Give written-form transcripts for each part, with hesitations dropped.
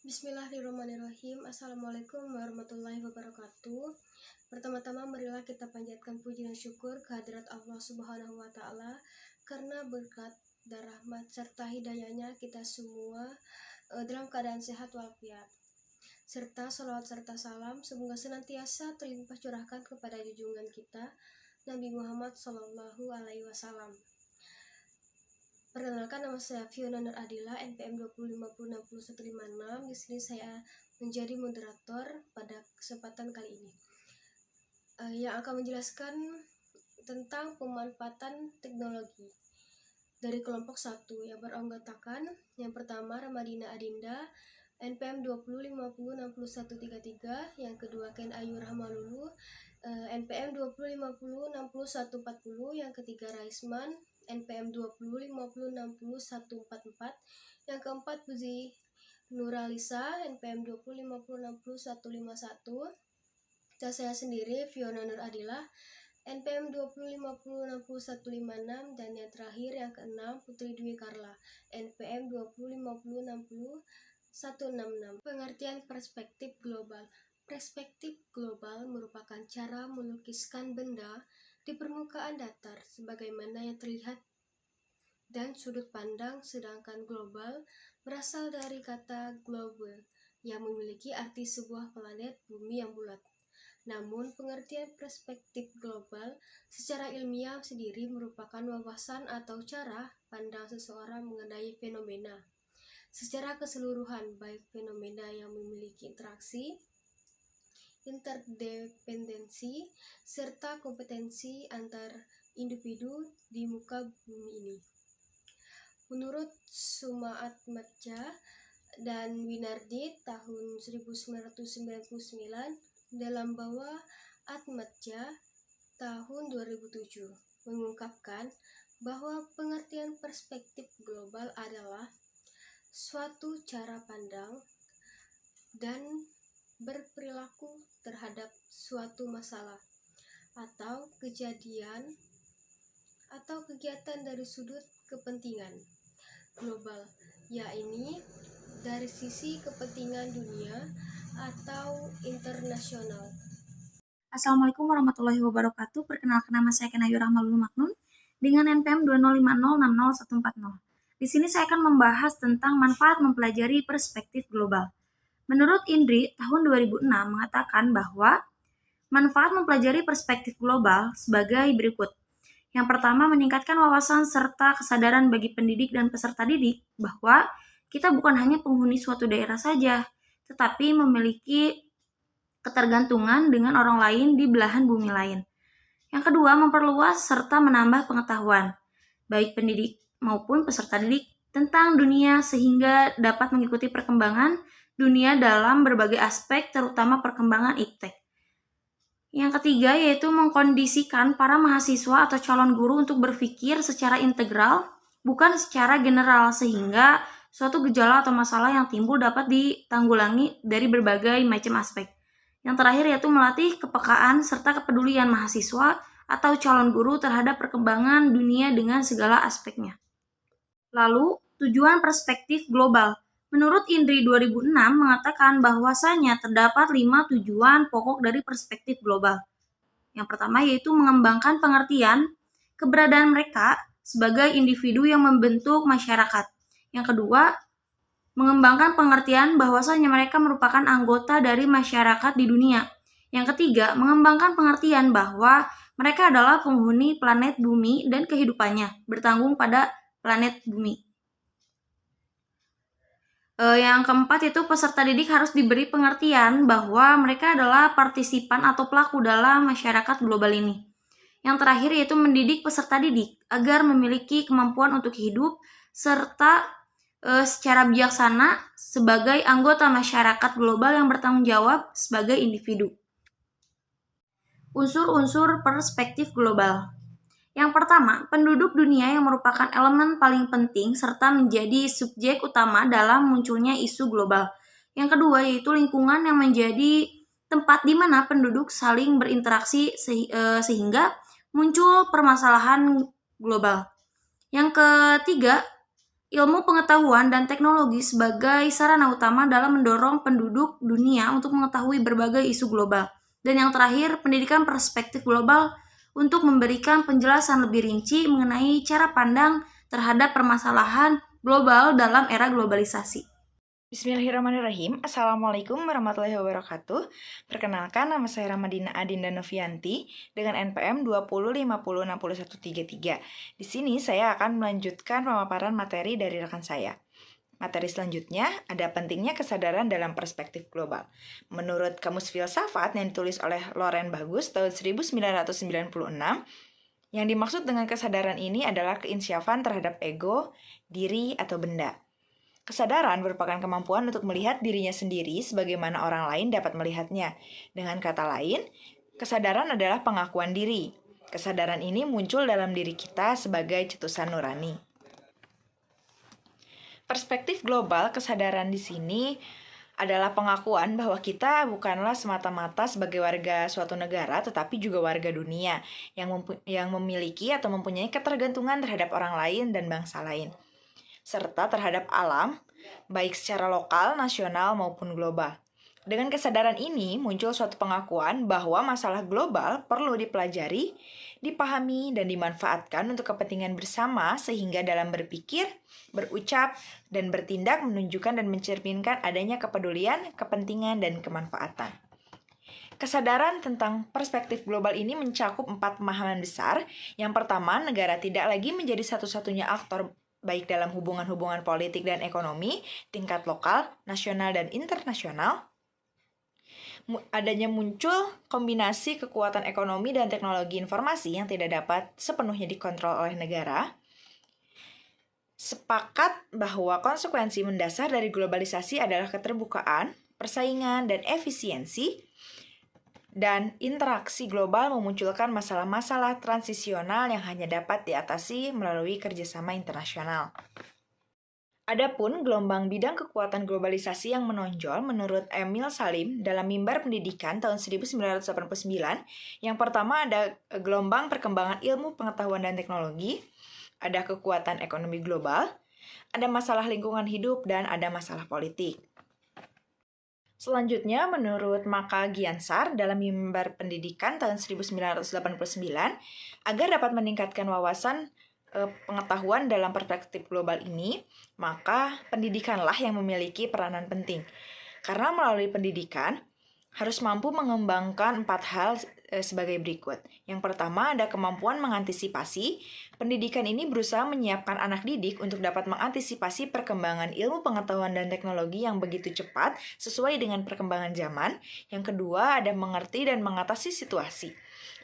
Bismillahirrahmanirrahim. Assalamualaikum warahmatullahi wabarakatuh. Pertama-tama marilah kita panjatkan puji dan syukur kehadirat Allah Subhanahu wa taala karena berkat dan rahmat serta hidayahnya kita semua dalam keadaan sehat walafiat. Serta salawat serta salam semoga senantiasa terlimpah curahkan kepada junjungan kita Nabi Muhammad Sallallahu Alaihi Wasallam. Perkenalkan, nama saya Fiona Nur Adila, NPM 205060156. Di sini saya menjadi moderator pada kesempatan kali ini, yang akan menjelaskan tentang pemanfaatan teknologi dari kelompok 1 yang beranggotakan yang pertama Ramadina Adinda, NPM 205060133, yang kedua Ken Ayu Rahmalulu, NPM 205060140, yang ketiga Raisman, NPM 205060144, yang keempat Puji Nuralisa, NPM 205060151, dan saya sendiri Fiona Nur Adila, NPM 205060156, dan yang terakhir yang keenam Putri Dwi Karla, NPM 205060166. Pengertian perspektif global. Perspektif global merupakan cara melukiskan benda di permukaan datar sebagaimana yang terlihat dan sudut pandang, sedangkan global berasal dari kata globe yang memiliki arti sebuah planet bumi yang bulat. Namun pengertian perspektif global secara ilmiah sendiri merupakan wawasan atau cara pandang seseorang mengenai fenomena secara keseluruhan, baik fenomena yang memiliki interaksi, interdependensi, serta kompetensi antar individu di muka bumi ini. Menurut Suma Atmaja dan Winardi tahun 1999 dalam bawah Atmaja tahun 2007 mengungkapkan bahwa pengertian perspektif global adalah suatu cara pandang dan berperilaku terhadap suatu masalah atau kejadian atau kegiatan dari sudut kepentingan global, yakni dari sisi kepentingan dunia atau internasional. Assalamualaikum warahmatullahi wabarakatuh. Perkenalkan, nama saya Ken Ayu Rahmalulu Maknun dengan NPM 205060140. Di sini saya akan membahas tentang manfaat mempelajari perspektif global. Menurut Indri, tahun 2006 mengatakan bahwa manfaat mempelajari perspektif global sebagai berikut. Yang pertama, meningkatkan wawasan serta kesadaran bagi pendidik dan peserta didik bahwa kita bukan hanya penghuni suatu daerah saja, tetapi memiliki ketergantungan dengan orang lain di belahan bumi lain. Yang kedua, memperluas serta menambah pengetahuan, baik pendidik maupun peserta didik, tentang dunia sehingga dapat mengikuti perkembangan dunia dalam berbagai aspek, terutama perkembangan iptek. Yang ketiga, yaitu mengkondisikan para mahasiswa atau calon guru untuk berpikir secara integral, bukan secara general, sehingga suatu gejala atau masalah yang timbul dapat ditanggulangi dari berbagai macam aspek. Yang terakhir, yaitu melatih kepekaan serta kepedulian mahasiswa atau calon guru terhadap perkembangan dunia dengan segala aspeknya. Lalu, tujuan perspektif global. Menurut Indri 2006 mengatakan bahwasanya terdapat 5 tujuan pokok dari perspektif global. Yang pertama yaitu mengembangkan pengertian keberadaan mereka sebagai individu yang membentuk masyarakat. Yang kedua, mengembangkan pengertian bahwasanya mereka merupakan anggota dari masyarakat di dunia. Yang ketiga, mengembangkan pengertian bahwa mereka adalah penghuni planet bumi dan kehidupannya bertanggung pada planet bumi. Yang keempat itu peserta didik harus diberi pengertian bahwa mereka adalah partisipan atau pelaku dalam masyarakat global ini. Yang terakhir yaitu mendidik peserta didik agar memiliki kemampuan untuk hidup serta secara bijaksana sebagai anggota masyarakat global yang bertanggung jawab sebagai individu. Unsur-unsur perspektif global. Yang pertama, penduduk dunia yang merupakan elemen paling penting serta menjadi subjek utama dalam munculnya isu global. Yang kedua, yaitu lingkungan yang menjadi tempat di mana penduduk saling berinteraksi sehingga muncul permasalahan global. Yang ketiga, ilmu pengetahuan dan teknologi sebagai sarana utama dalam mendorong penduduk dunia untuk mengetahui berbagai isu global. Dan yang terakhir, pendidikan perspektif global untuk memberikan penjelasan lebih rinci mengenai cara pandang terhadap permasalahan global dalam era globalisasi. Bismillahirrahmanirrahim. Assalamualaikum warahmatullahi wabarakatuh. Perkenalkan, nama saya Ramadina Adinda Novianti dengan NPM 2050606133. Di sini saya akan melanjutkan pemaparan materi dari rekan saya. Materi selanjutnya ada pentingnya kesadaran dalam perspektif global. Menurut Kamus Filsafat yang ditulis oleh Loren Bagus tahun 1996, yang dimaksud dengan kesadaran ini adalah keinsyafan terhadap ego, diri, atau benda. Kesadaran merupakan kemampuan untuk melihat dirinya sendiri sebagaimana orang lain dapat melihatnya. Dengan kata lain, kesadaran adalah pengakuan diri. Kesadaran ini muncul dalam diri kita sebagai cetusan nurani. Perspektif global kesadaran di sini adalah pengakuan bahwa kita bukanlah semata-mata sebagai warga suatu negara, tetapi juga warga dunia yang memiliki atau mempunyai ketergantungan terhadap orang lain dan bangsa lain, serta terhadap alam, baik secara lokal, nasional, maupun global. Dengan kesadaran ini, muncul suatu pengakuan bahwa masalah global perlu dipelajari, dipahami, dan dimanfaatkan untuk kepentingan bersama sehingga dalam berpikir, berucap, dan bertindak menunjukkan dan mencerminkan adanya kepedulian, kepentingan, dan kemanfaatan. Kesadaran tentang perspektif global ini mencakup 4 pemahaman besar. Yang pertama, negara tidak lagi menjadi satu-satunya aktor baik dalam hubungan-hubungan politik dan ekonomi, tingkat lokal, nasional, dan internasional. Adanya muncul kombinasi kekuatan ekonomi dan teknologi informasi yang tidak dapat sepenuhnya dikontrol oleh negara. Sepakat bahwa konsekuensi mendasar dari globalisasi adalah keterbukaan, persaingan, dan efisiensi. Dan interaksi global memunculkan masalah-masalah transisional yang hanya dapat diatasi melalui kerjasama internasional. Adapun gelombang bidang kekuatan globalisasi yang menonjol menurut Emil Salim dalam Mimbar Pendidikan tahun 1989, yang pertama ada gelombang perkembangan ilmu pengetahuan dan teknologi, ada kekuatan ekonomi global, ada masalah lingkungan hidup, dan ada masalah politik. Selanjutnya, menurut Maka Giansar dalam Mimbar Pendidikan tahun 1989, agar dapat meningkatkan wawasan pengetahuan dalam perspektif global ini, maka pendidikanlah yang memiliki peranan penting. Karena melalui pendidikan, harus mampu mengembangkan 4 hal sebagai berikut. Yang pertama ada kemampuan mengantisipasi. Pendidikan ini berusaha menyiapkan anak didik untuk dapat mengantisipasi perkembangan ilmu pengetahuan dan teknologi yang begitu cepat sesuai dengan perkembangan zaman. Yang kedua ada mengerti dan mengatasi situasi.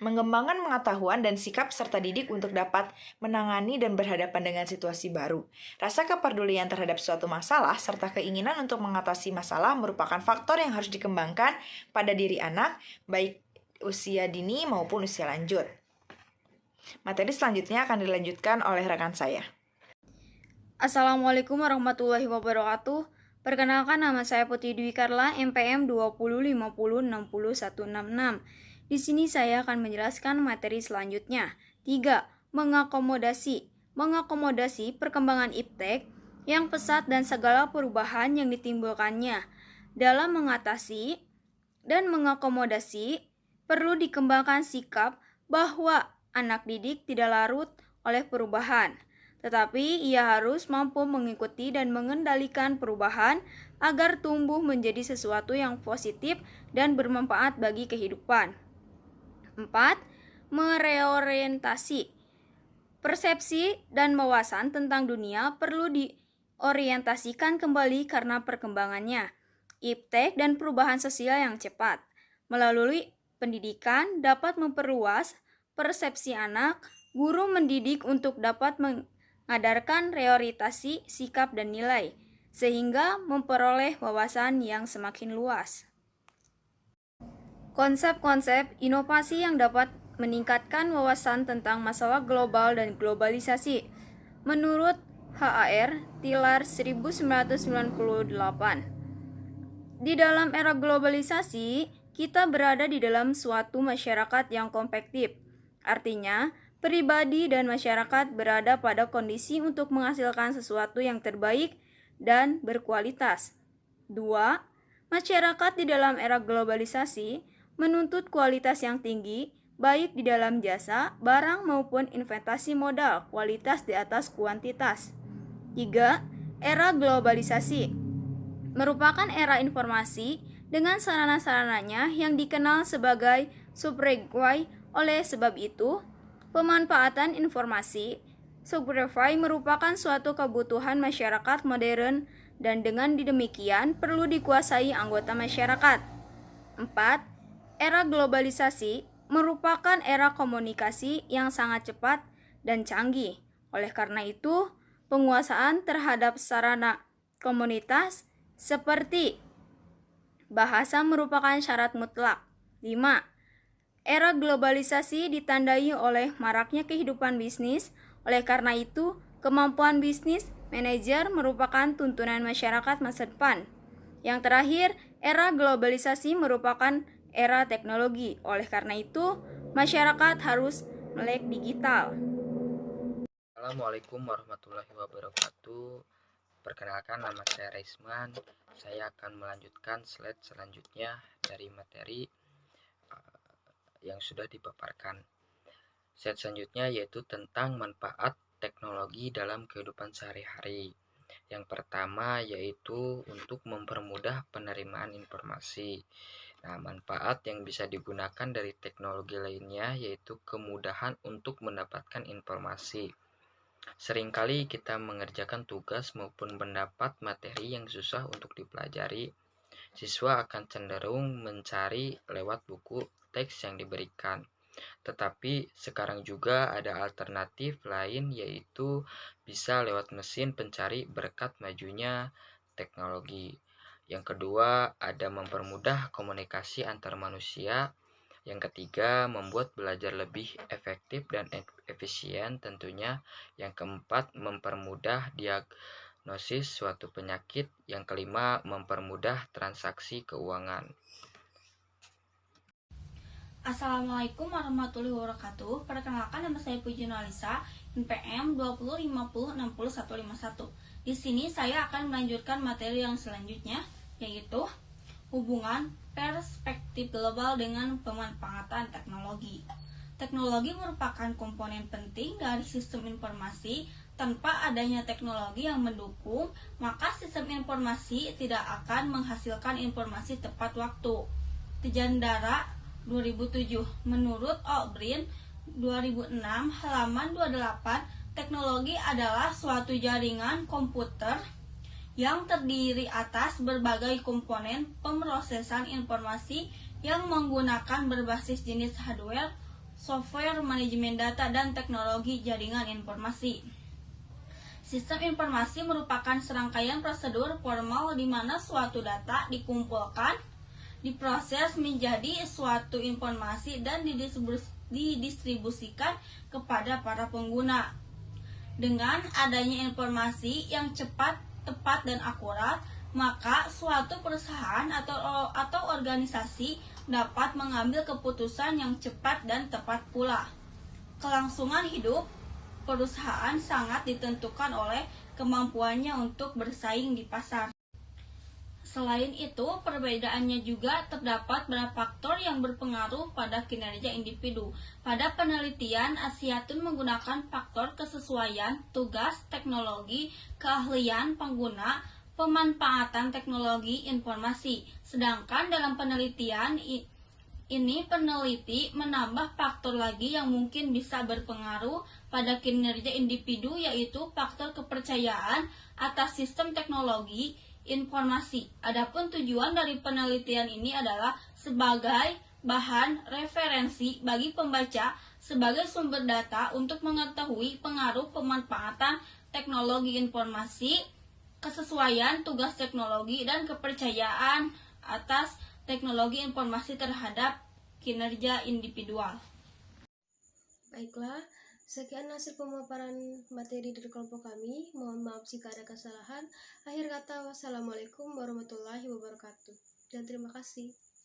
Mengembangkan pengetahuan dan sikap peserta didik untuk dapat menangani dan berhadapan dengan situasi baru. Rasa kepedulian terhadap suatu masalah serta keinginan untuk mengatasi masalah merupakan faktor yang harus dikembangkan pada diri anak, baik usia dini maupun usia lanjut. Materi selanjutnya akan dilanjutkan oleh rekan saya. Assalamualaikum warahmatullahi wabarakatuh. Perkenalkan, nama saya Putri Dwi Karla, MPM 2050606166. Di sini saya akan menjelaskan materi selanjutnya. 3. Mengakomodasi. Mengakomodasi perkembangan iptek yang pesat dan segala perubahan yang ditimbulkannya. Dalam mengatasi dan mengakomodasi, perlu dikembangkan sikap bahwa anak didik tidak larut oleh perubahan, tetapi ia harus mampu mengikuti dan mengendalikan perubahan agar tumbuh menjadi sesuatu yang positif dan bermanfaat bagi kehidupan. 4. Mereorientasi. Persepsi dan wawasan tentang dunia perlu diorientasikan kembali karena perkembangannya, iptek dan perubahan sosial yang cepat. Melalui pendidikan dapat memperluas persepsi anak, guru mendidik untuk dapat mengadarkan reorientasi sikap dan nilai, sehingga memperoleh wawasan yang semakin luas. Konsep-konsep inovasi yang dapat meningkatkan wawasan tentang masalah global dan globalisasi. Menurut HAR Tilar 1998, di dalam era globalisasi, kita berada di dalam suatu masyarakat yang kompetitif. Artinya, pribadi dan masyarakat berada pada kondisi untuk menghasilkan sesuatu yang terbaik dan berkualitas. 2. Masyarakat di dalam era globalisasi menuntut kualitas yang tinggi, baik di dalam jasa, barang maupun investasi modal, kualitas di atas kuantitas. 3. Era globalisasi merupakan era informasi dengan sarana-sarananya yang dikenal sebagai subregwai. Oleh sebab itu, pemanfaatan informasi subregwai merupakan suatu kebutuhan masyarakat modern dan dengan demikian perlu dikuasai anggota masyarakat. 4. Era globalisasi merupakan era komunikasi yang sangat cepat dan canggih. Oleh karena itu, penguasaan terhadap sarana komunitas seperti bahasa merupakan syarat mutlak. 5. Era globalisasi ditandai oleh maraknya kehidupan bisnis. Oleh karena itu, kemampuan bisnis manajer merupakan tuntunan masyarakat masa depan. Yang terakhir, era globalisasi merupakan era teknologi. Oleh karena itu, masyarakat harus melek digital. Assalamualaikum warahmatullahi wabarakatuh. Perkenalkan, nama saya Raisman. Saya akan melanjutkan slide selanjutnya dari materi yang sudah dipaparkan. Slide selanjutnya yaitu tentang manfaat teknologi dalam kehidupan sehari-hari. Yang pertama yaitu untuk mempermudah penerimaan informasi. Nah, manfaat yang bisa digunakan dari teknologi lainnya yaitu kemudahan untuk mendapatkan informasi. Seringkali kita mengerjakan tugas maupun mendapat materi yang susah untuk dipelajari. Siswa akan cenderung mencari lewat buku teks yang diberikan. Tetapi sekarang juga ada alternatif lain yaitu bisa lewat mesin pencari berkat majunya teknologi. Yang kedua, ada mempermudah komunikasi antar manusia. Yang ketiga, membuat belajar lebih efektif dan efisien tentunya. Yang keempat, mempermudah diagnosis suatu penyakit. Yang kelima, mempermudah transaksi keuangan. Assalamualaikum warahmatullahi wabarakatuh. Perkenalkan, nama saya Puji Nalisa, NPM 2050606151. Di sini saya akan melanjutkan materi yang selanjutnya, yaitu hubungan perspektif global dengan pemanfaatan teknologi. Teknologi merupakan komponen penting dari sistem informasi. Tanpa adanya teknologi yang mendukung, maka sistem informasi tidak akan menghasilkan informasi tepat waktu. Tejandara 2007. Menurut O'Brien 2006 halaman 28, teknologi adalah suatu jaringan komputer yang terdiri atas berbagai komponen pemrosesan informasi yang menggunakan berbasis jenis hardware, software, manajemen data, dan teknologi jaringan informasi. Sistem informasi merupakan serangkaian prosedur formal di mana suatu data dikumpulkan, diproses menjadi suatu informasi dan didistribusikan kepada para pengguna. Dengan adanya informasi yang cepat, tepat, dan akurat, maka suatu perusahaan atau organisasi dapat mengambil keputusan yang cepat dan tepat pula. Kelangsungan hidup perusahaan sangat ditentukan oleh kemampuannya untuk bersaing di pasar. Selain itu, perbedaannya juga terdapat pada faktor yang berpengaruh pada kinerja individu. Pada penelitian, Asyatun menggunakan faktor kesesuaian, tugas, teknologi, keahlian pengguna, pemanfaatan teknologi informasi. Sedangkan dalam penelitian ini peneliti menambah faktor lagi yang mungkin bisa berpengaruh pada kinerja individu, yaitu faktor kepercayaan atas sistem teknologi informasi. Adapun tujuan dari penelitian ini adalah sebagai bahan referensi bagi pembaca sebagai sumber data untuk mengetahui pengaruh pemanfaatan teknologi informasi, kesesuaian tugas teknologi, dan kepercayaan atas teknologi informasi terhadap kinerja individual. Baiklah, sekian hasil pemaparan materi dari kelompok kami. Mohon maaf jika ada kesalahan. Akhir kata, wassalamualaikum warahmatullahi wabarakatuh. Dan terima kasih.